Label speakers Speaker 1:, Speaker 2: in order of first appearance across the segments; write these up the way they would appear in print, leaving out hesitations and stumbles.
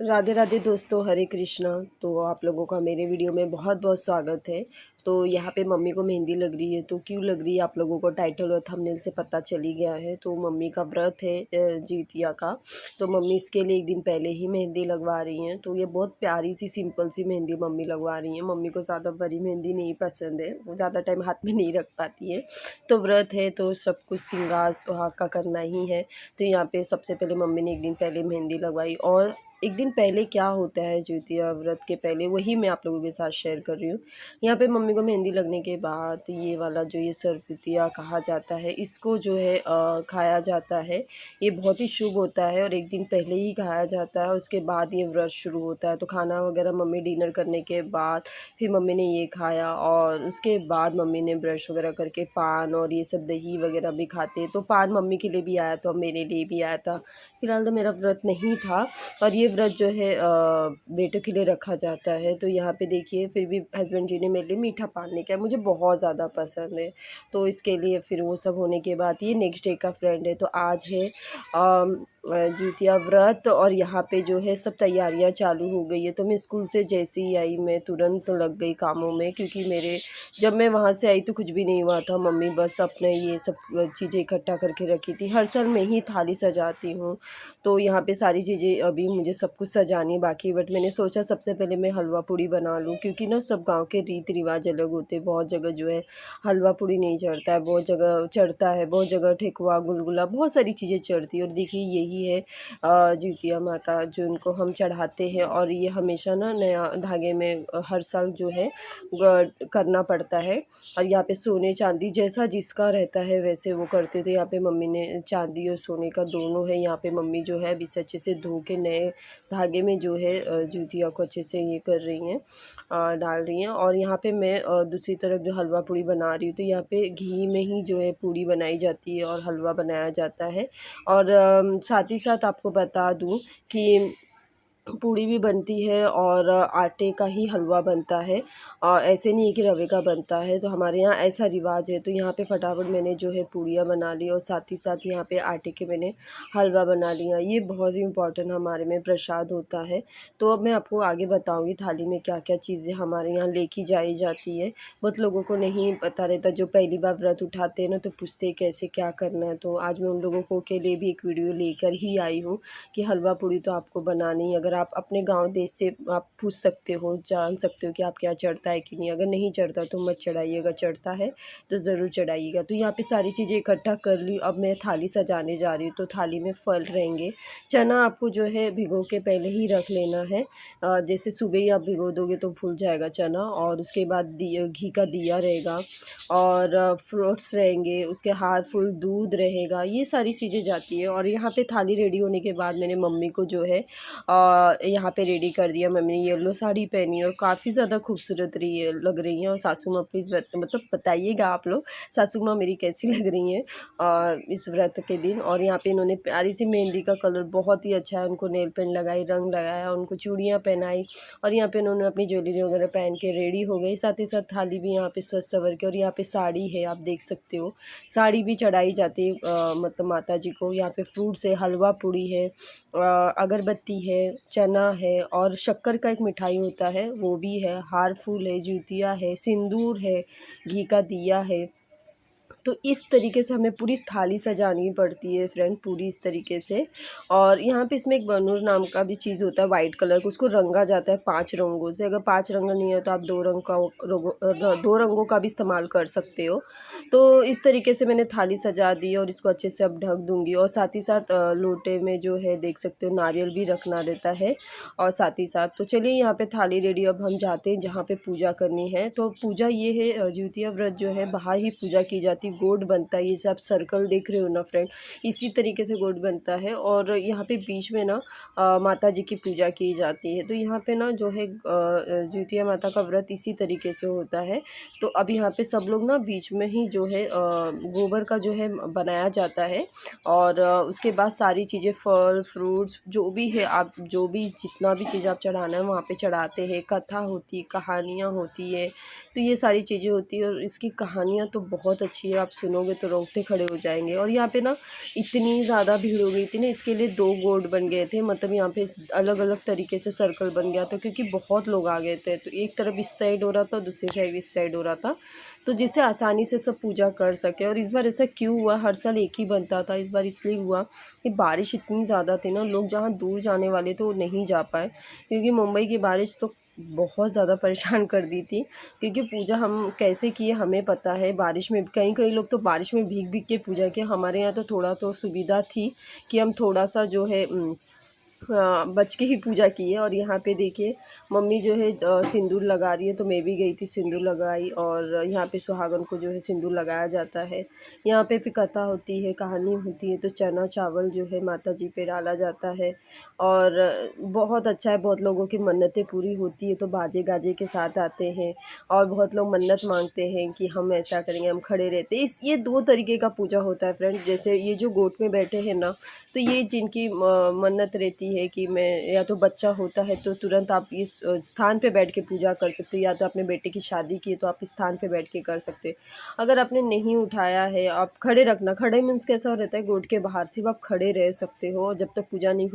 Speaker 1: राधे राधे दोस्तों, हरे कृष्णा। तो आप लोगों का मेरे वीडियो में बहुत बहुत स्वागत है। तो यहाँ पे मम्मी को मेहंदी लग रही है। तो क्यों लग रही है आप लोगों को टाइटल और थंबनेल से पता चल ही गया है। तो मम्मी का व्रत है जितिया का। तो मम्मी इसके लिए एक दिन पहले ही मेहंदी लगवा रही हैं। तो ये बहुत प्यारी सी सिंपल सी मेहंदी मम्मी लगवा रही हैं। मम्मी को ज़्यादा बड़ी मेहंदी नहीं पसंद है, वो ज़्यादा टाइम हाथ में नहीं रख पाती है। तो व्रत है तो सब कुछ श्रृंगार सुहाग का करना ही है। तो यहाँ पे सबसे पहले मम्मी ने एक दिन पहले मेहंदी लगवाई। और एक दिन पहले क्या होता है जितिया व्रत के पहले, वही मैं आप लोगों के साथ शेयर कर रही हूँ। यहाँ पे मम्मी को मेहंदी लगने के बाद ये वाला जो ये सरपुतिया कहा जाता है, इसको जो है खाया जाता है। ये बहुत ही शुभ होता है और एक दिन पहले ही खाया जाता है। उसके बाद ये व्रत शुरू होता है। तो खाना वगैरह मम्मी डिनर करने के बाद फिर मम्मी ने ये खाया और उसके बाद मम्मी ने ब्रश वगैरह करके पान और ये सब दही वगैरह भी खाते। तो पान मम्मी के लिए भी आया था और मेरे लिए भी आया था। फिलहाल तो मेरा व्रत नहीं था और ये व्रत जो है बेटों के लिए रखा जाता है। तो यहाँ पे देखिए फिर भी हस्बैंड जी ने मेरे लिए मीठा पान लेके आया, मुझे बहुत ज़्यादा पसंद है। तो इसके लिए फिर वो सब होने के बाद ये नेक्स्ट डे का फ्रेंड है। तो आज है जितिया व्रत और यहाँ पे जो है सब तैयारियाँ चालू हो गई है। तो मैं स्कूल से जैसे ही आई मैं तुरंत लग गई कामों में, क्योंकि मेरे जब मैं वहाँ से आई तो कुछ भी नहीं हुआ था। मम्मी बस अपने ये सब चीज़ें इकट्ठा करके रखी थी। हर साल मैं ही थाली सजाती हूँ। तो यहाँ पे सारी चीज़ें अभी मुझे सब कुछ सजानी बाकी, बट मैंने सोचा सबसे पहले मैं हलवा पूड़ी बना लूँ, क्योंकि ना सब गांव के रीति रिवाज अलग होते हैं। बहुत जगह जो है हलवा पूड़ी नहीं चढ़ता है, बहुत जगह चढ़ता है, बहुत जगह ठेकुआ गुलगुला बहुत सारी चीज़ें चढ़ती है। और देखिए यही है जितिया माता जो इनको हम चढ़ाते हैं। और ये हमेशा ना नया धागे में हर साल जो है करना पड़ता है। और यहाँ पे सोने चांदी जैसा जिसका रहता है वैसे वो करते थे। यहाँ पे मम्मी ने चांदी और सोने का दोनों है। यहाँ पे मम्मी जो है अभी से अच्छे से धो के नए धागे में जो है जितिया को अच्छे से ये कर रही हैं, डाल रही हैं। और यहाँ पे मैं दूसरी तरफ जो हलवा पूड़ी बना रही हूँ, तो यहाँ पे घी में ही जो है पूड़ी बनाई जाती है और हलवा बनाया जाता है। और साथ ही साथ आपको बता दूँ कि पूड़ी भी बनती है और आटे का ही हलवा बनता है। ऐसे नहीं है कि रवे का बनता है। तो हमारे यहाँ ऐसा रिवाज है। तो यहाँ पे फटाफट मैंने जो है पूड़ियाँ बना ली और साथ ही साथ यहाँ पे आटे के मैंने हलवा बना लिया। ये बहुत ही इम्पोर्टेंट हमारे में प्रसाद होता है। तो अब मैं आपको आगे बताऊँगी थाली में क्या क्या चीज़ें हमारे यहाँ लेके जाई जाती है। बहुत लोगों को नहीं पता रहता, जो पहली बार व्रत उठाते हैं ना, तो पूछते हैं कैसे क्या करना है। तो आज मैं उन लोगों को के लिए भी एक वीडियो लेकर ही आई हूँ कि हलवा पूड़ी तो आपको बनानी है। अगर आप अपने गांव देश से आप पूछ सकते हो, जान सकते हो कि आपके यहाँ चढ़ता है कि नहीं। अगर नहीं चढ़ता तो मत चढ़ाइएगा, चढ़ता है तो ज़रूर चढ़ाइएगा। तो यहाँ पे सारी चीज़ें इकट्ठा कर ली। अब मैं थाली सजाने जा रही हूँ। तो थाली में फल रहेंगे। चना आपको जो है भिगो के पहले ही रख लेना है। जैसे सुबह ही आप भिगो दोगे तो फूल जाएगा चना। और उसके बाद घी का दिया रहेगा और फ्रूट्स रहेंगे, उसके हार फूल दूध रहेगा, ये सारी चीज़ें जाती है। और यहाँ पे थाली रेडी होने के बाद मैंने मम्मी को जो है यहाँ पे रेडी कर दिया। मम्मी ने येलो साड़ी पहनी और काफ़ी ज़्यादा खूबसूरत रही लग रही हैं। और सासू माँ प्लीज़ मतलब बताइएगा आप लोग सासू माँ मेरी कैसी लग रही हैं इस व्रत के दिन। और यहाँ पे इन्होंने प्यारी सी मेहंदी का कलर बहुत ही अच्छा है, उनको नेल पेंट लगाई, रंग लगाया, उनको चूड़ियाँ पहनाई। और यहाँ पे उन्होंने अपनी ज्वेलरी वगैरह पहन के रेडी हो गई। साथ ही साथ थाली भी यहाँ पे सज सवर के। और यहाँ पे साड़ी है, आप देख सकते हो, साड़ी भी चढ़ाई जाती है मतलब माता जी को। यहाँ पे फ्रूट्स है, हलवा पूड़ी है, अगरबत्ती है, चना है और शक्कर का एक मिठाई होता है वो भी है, हार फूल है, जूतिया है, सिंदूर है, घी का दिया है। तो इस तरीके से हमें पूरी थाली सजानी पड़ती है फ्रेंड, पूरी इस तरीके से। और यहाँ पे इसमें एक बनूर नाम का भी चीज़ होता है वाइट कलर का, उसको रंगा जाता है 5 रंगों से। अगर 5 रंग नहीं है तो आप 2 रंग का 2 रंगों का भी इस्तेमाल कर सकते हो। तो इस तरीके से मैंने थाली सजा दी और इसको अच्छे से अब ढक दूँगी। और साथ ही साथ लोटे में जो है देख सकते हो नारियल भी रखना रहता है। और साथ ही साथ तो चलिए यहाँ पे थाली रेडी। अब हम जाते हैं जहाँ पे पूजा करनी है। तो पूजा ये है, जितिया व्रत जो है बाहर ही पूजा की जाती है। गोड बनता है, ये जो आप सर्कल देख रहे हो ना फ्रेंड, इसी तरीके से गोड बनता है। और यहाँ पे बीच में ना माता जी की पूजा की जाती है। तो यहाँ पे ना जो है जितिया माता का व्रत इसी तरीके से होता है। तो अब यहाँ पे सब लोग ना बीच में ही जो है गोबर का जो है बनाया जाता है। और उसके बाद सारी चीज़ें फल फ्रूट्स जो भी है, आप जो भी जितना भी चीज़ आप चढ़ाना है वहाँ पे चढ़ाते हैं। कथा होती है, कहानियाँ होती है, तो ये सारी चीज़ें होती है और इसकी कहानियाँ तो बहुत अच्छी है, आप सुनोगे तो रोंगटे खड़े हो जाएंगे। और यहाँ पे ना इतनी ज़्यादा भीड़ हो गई थी ना, इसके लिए 2 गोड बन गए थे, मतलब यहाँ पे अलग अलग तरीके से सर्कल बन गया था क्योंकि बहुत लोग आ गए थे। तो एक तरफ इस साइड हो रहा था, दूसरी साइड इस साइड हो रहा था, तो जिससे आसानी से सब पूजा कर सके। और इस बार ऐसा क्यों हुआ, हर साल एक ही बनता था, इस बार इसलिए हुआ कि बारिश इतनी ज़्यादा थी ना, लोग जहाँ दूर जाने वाले थे वो नहीं जा पाए क्योंकि मुंबई की बारिश तो बहुत ज़्यादा परेशान कर दी थी। क्योंकि पूजा हम कैसे किए हमें पता है, बारिश में कई कई लोग तो बारिश में भीग भीग के पूजा किए। हमारे यहाँ तो थोड़ा तो सुविधा थी कि हम थोड़ा सा जो है बच के ही पूजा की है। और यहाँ पे देखिए मम्मी जो है सिंदूर लगा रही है, तो मैं भी गई थी सिंदूर लगाई। और यहाँ पे सुहागन को जो है सिंदूर लगाया जाता है। यहाँ पे फिर कथा होती है, कहानी होती है, तो चना चावल जो है माता जी पे डाला जाता है। और बहुत अच्छा है, बहुत लोगों की मन्नतें पूरी होती है तो बाजे गाजे के साथ आते हैं। और बहुत लोग मन्नत मांगते हैं कि हम ऐसा करेंगे, हम खड़े रहते हैं। इस ये 2 तरीके का पूजा होता है फ्रेंड। जैसे ये जो गोट में बैठे हैं ना, तो ये जिनकी मन्नत रहती है कि मैं, या तो बच्चा होता है तो तुरंत आप इस स्थान पे बैठ के पूजा कर सकते हो, या तो अपने बेटे की शादी की है तो आप इस स्थान पे बैठ के कर सकते हो। अगर आपने नहीं उठाया है, आप खड़े रखना, खड़े मीन्स कैसा रहता है, गोट के बाहर सिर्फ आप खड़े रह सकते हो, जब तक पूजा नहीं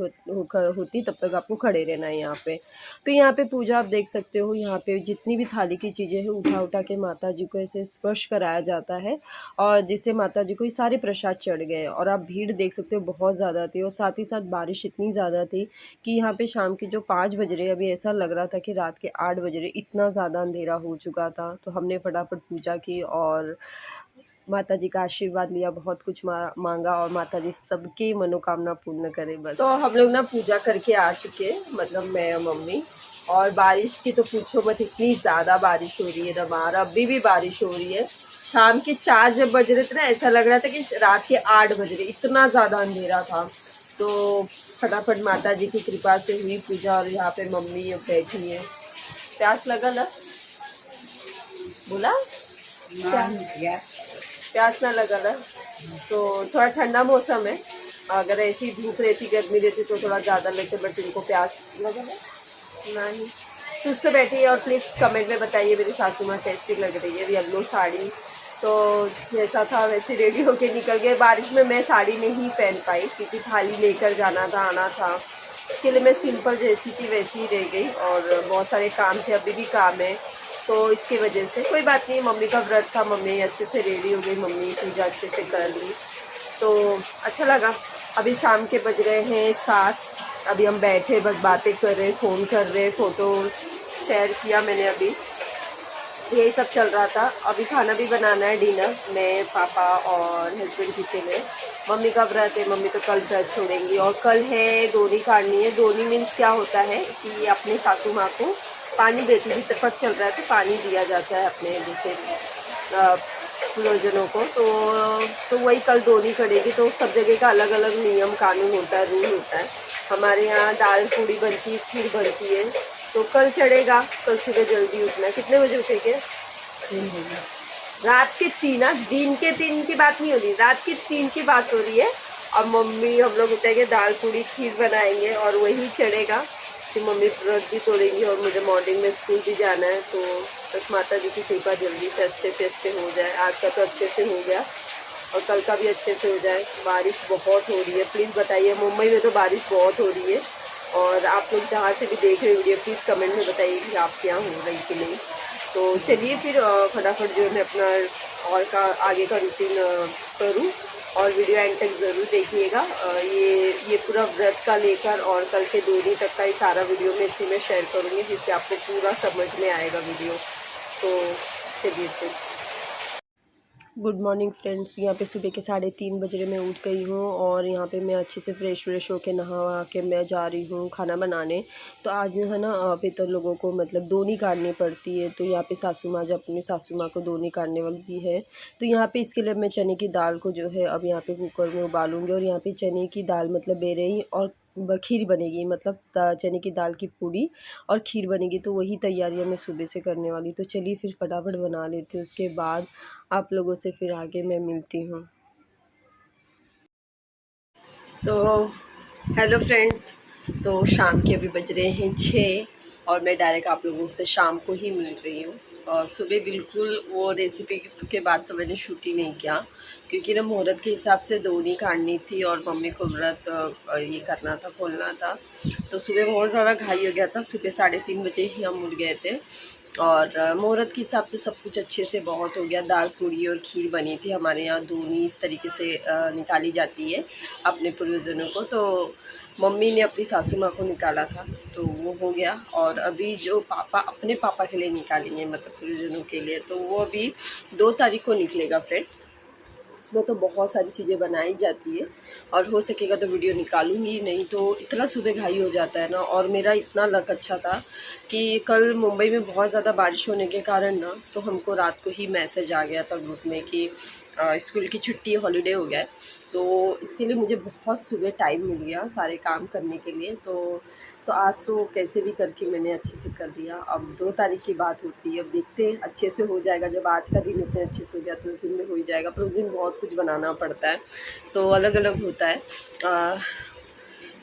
Speaker 1: होती तब तक आपको खड़े रहना है यहाँ पे। तो यहाँ पे पूजा आप देख सकते हो, यहाँ पे जितनी भी थाली की चीज़ें हैं उठा उठा के माता जी को ऐसे स्पर्श कराया जाता है, और जिससे माता जी को ये सारे प्रसाद चढ़ गए। और आप भीड़ देख सकते हो बहुत ज़्यादा थी, और साथ ही साथ बारिश इतनी ज़्यादा थी कि यहाँ पे शाम के जो 5 बज रहे, अभी ऐसा लग रहा था कि रात के 8 बज रहे, इतना ज़्यादा अंधेरा हो चुका था। तो हमने फटाफट पूजा की और माता जी का आशीर्वाद लिया, बहुत कुछ मांगा, और माता जी सबकी मनोकामना पूर्ण करे बस। तो हम लोग ना पूजा करके आ चुके, मतलब मैं और मम्मी। और बारिश की तो पूछो मत, इतनी ज़्यादा बारिश हो रही है ना बाहर, अभी भी बारिश हो रही है। शाम के 4 जब बज रहे थे ना, ऐसा लग रहा था कि रात के 8 बज रहे, इतना ज़्यादा अंधेरा था। तो फटाफट माता जी की कृपा से हुई पूजा। और यहाँ पे मम्मी अब बैठी है। प्यास लगा ना, बोला क्या? प्यास ना लगा ना, तो थोड़ा ठंडा मौसम है, अगर ऐसी धूप रहती गर्मी रहती तो थोड़ा ज़्यादा लगता, बट इनको प्यास लगा ना नहीं। सुस्त बैठी है। और प्लीज़ कमेंट में बताइए मेरी सासू माँ कैसी लग रही है, येलो साड़ी। तो जैसा था वैसे रेडी होके निकल गए। बारिश में मैं साड़ी नहीं पहन पाई क्योंकि थाली लेकर जाना था, आना था, इसके लिए मैं सिंपल जैसी थी वैसी ही रह गई। और बहुत सारे काम थे, अभी भी काम है, तो इसकी वजह से कोई बात नहीं। मम्मी का व्रत था, मम्मी अच्छे से रेडी हो गई, मम्मी पूजा अच्छे से कर ली, तो अच्छा लगा। अभी शाम के बज रहे हैं 7, अभी हम बैठे बस बातें कर रहे, फ़ोन कर रहे, फ़ोटो शेयर किया मैंने, अभी यही सब चल रहा था। अभी खाना भी बनाना है, डिनर, मैं पापा और हस्बैंड किचन है। मम्मी का व्रत है, मम्मी तो कल व्रत छोड़ेंगी। और कल है दोनी काटनी है। दोनी मीन्स क्या होता है कि अपने सासू माँ को पानी देती थी, तपक चल रहा है तो पानी दिया जाता है अपने जैसे प्रियजनों को। तो वही कल दोनी करेगी। तो सब जगह का अलग अलग नियम कानून होता है, रूल होता है। हमारे यहाँ दाल पूड़ी बनती है, खीर बनती है, तो कल चढ़ेगा। कल सुबह जल्दी उठना है। कितने बजे उठेंगे? 3 बजे। रात के 3, दिन के 3 की बात नहीं हो रही, रात के 3 की बात हो रही है। और मम्मी हम लोग उठेंगे, दाल पूड़ी खीर बनाएंगे और वही चढ़ेगा। फिर मम्मी व्रत भी तोड़ेंगी और मुझे मॉर्निंग में स्कूल भी जाना है। तो बस माता जी की कृपा जल्दी से अच्छे हो जाए। आज का तो अच्छे से हो गया और कल का भी अच्छे से हो जाए। बारिश बहुत हो रही है, प्लीज़ बताइए, मुंबई में तो बारिश बहुत हो रही है। और आप लोग जहाँ से भी देख रहे हो वीडियो, प्लीज़ कमेंट में बताइए कि आपके यहाँ हो रही कि नहीं। तो चलिए फिर फटाफट जो है मैं अपना और का आगे का रूटीन करूँ, और वीडियो एंड तक ज़रूर देखिएगा। ये पूरा व्रत का लेकर और कल के दोनी तक का ये सारा वीडियो मैं इसी में शेयर करूँगी, जिससे आपको पूरा समझ में आएगा वीडियो। तो चलिए फिर। Good morning friends. यहाँ पे सुबह के 3:30 बज रहे, मैं उठ गई हूँ और यहाँ पे मैं अच्छे से फ्रेश होके नहा के मैं जा रही हूँ खाना बनाने। तो आज जो है ना अभी तो लोगों को मतलब दोनी काटनी पड़ती है, तो यहाँ पे सासू माँ जब अपनी सासू माँ को दोनी काटने वाली है, तो यहाँ पे इसके लिए मैं चने की दाल को जो है अब यहाँ पे कुकर में उबालूँगी। और यहाँ पे चने की दाल मतलब बेरही और खीर बनेगी, मतलब चने की दाल की पूड़ी और खीर बनेगी। तो वही तैयारियां मैं सुबह से करने वाली। तो चलिए फिर फटाफट बना लेती हूँ, उसके बाद आप लोगों से फिर आगे मैं मिलती हूँ। तो हेलो फ्रेंड्स, तो शाम के अभी बज रहे हैं 6 और मैं डायरेक्ट आप लोगों से शाम को ही मिल रही हूँ। सुबह बिल्कुल वो रेसिपी के बाद तो मैंने शूट ही नहीं किया, क्योंकि ना मुहूर्त के हिसाब से दोनी काटनी थी और मम्मी को व्रत ये करना था, खोलना था। तो सुबह बहुत ज़्यादा घाई हो गया था। सुबह 3:30 बजे ही हम उठ गए थे और मुहूर्त के हिसाब से सब कुछ अच्छे से बहुत हो गया। दाल पूड़ी और खीर बनी थी। हमारे यहाँ दोनी इस तरीके से निकाली जाती है अपने पूर्वजनों को। तो मम्मी ने अपनी सासू माँ को निकाला था, तो वो हो गया। और अभी जो पापा अपने पापा के लिए निकालेंगे, मतलब पूर्वजनों के लिए, तो वो अभी 2 तारीख को निकलेगा फ्रेंड। उसमें तो बहुत सारी चीज़ें बनाई जाती है और हो सकेगा तो वीडियो निकालूंगी, नहीं तो इतना सुबह घाई हो जाता है ना। और मेरा इतना लक अच्छा था कि कल मुंबई में बहुत ज़्यादा बारिश होने के कारण ना, तो हमको रात को ही मैसेज आ गया था ग्रुप में कि स्कूल की छुट्टी, हॉलीडे हो गया है। तो इसके लिए मुझे बहुत सुबह टाइम मिल गया सारे काम करने के लिए। तो आज तो कैसे भी करके मैंने अच्छे से कर दिया। अब 2 तारीख की बात होती है, अब देखते हैं अच्छे से हो जाएगा। जब आज का दिन इतने अच्छे से हो गया तो उस दिन में हो ही जाएगा, पर उस दिन बहुत कुछ बनाना पड़ता है, तो अलग अलग होता है।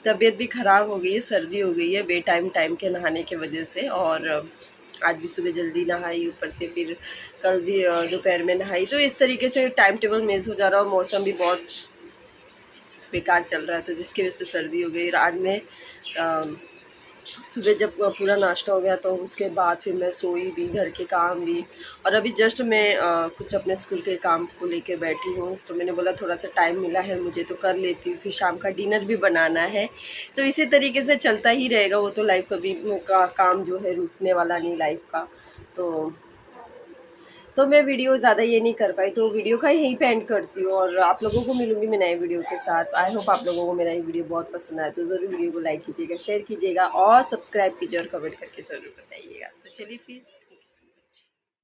Speaker 1: तबीयत भी ख़राब हो गई है, सर्दी हो गई है टाइम के नहाने की वजह से। और आज भी सुबह जल्दी नहाई, ऊपर से फिर कल भी दोपहर में नहाई। तो इस तरीके से टाइम टेबल मेज़ हो जा रहा है और मौसम भी बहुत बेकार चल रहा है, तो जिसकी वजह से सर्दी हो गई। आज में सुबह जब पूरा नाश्ता हो गया तो उसके बाद फिर मैं सोई भी, घर के काम भी। और अभी जस्ट मैं कुछ अपने स्कूल के काम को लेके बैठी हूँ, तो मैंने बोला थोड़ा सा टाइम मिला है मुझे तो कर लेती हूँ। फिर शाम का डिनर भी बनाना है, तो इसी तरीके से चलता ही रहेगा। वो तो लाइफ कभी काम जो है रुकने वाला नहीं लाइफ का। तो मैं वीडियो ज़्यादा ये नहीं कर पाई, तो वीडियो का यहीं पे एंड करती हूँ और आप लोगों को मिलूंगी मैं नए वीडियो के साथ। आई होप आप लोगों को मेरा ये वीडियो बहुत पसंद आया, तो ज़रूर वीडियो को लाइक कीजिएगा, शेयर कीजिएगा और सब्सक्राइब कीजिए और कमेंट करके ज़रूर बताइएगा। तो चलिए फिर।